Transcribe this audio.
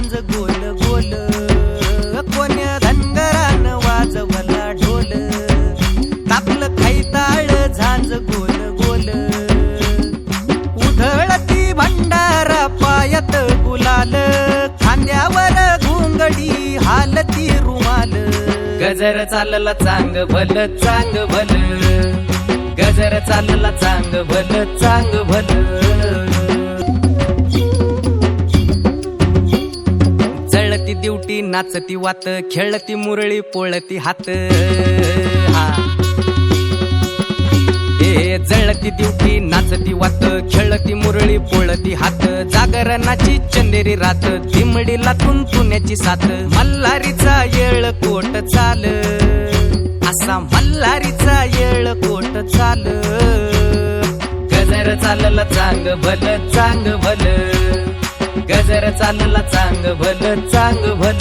झांज गोल गोल, कोण्या धनगरान वाजवला ढोल, तापलं खैताळ झांज गोल गोल, उधळती भंडारा पायात गुलाल, खांद्यावर घुंगडी हालती रुमाल, गजर चालला चांग भल चांग भल, गजर चालला चांग भल चांग भल, जळती दिवटी नाचती वात, खेळती मुरळी पोळती हात, जळती दिवटी नाचती वात, खेळती मुरळी पोळती हात, जागरणाची चंदेरी रात, दिमडीला तुंतुण्याची साथ, मल्हारीचा येळ कोट चाल, असा मल्हारीचा येळ कोट चाल, गजर चालला चांग भल चांग भल, गजर चालला चांग भल चांग भल.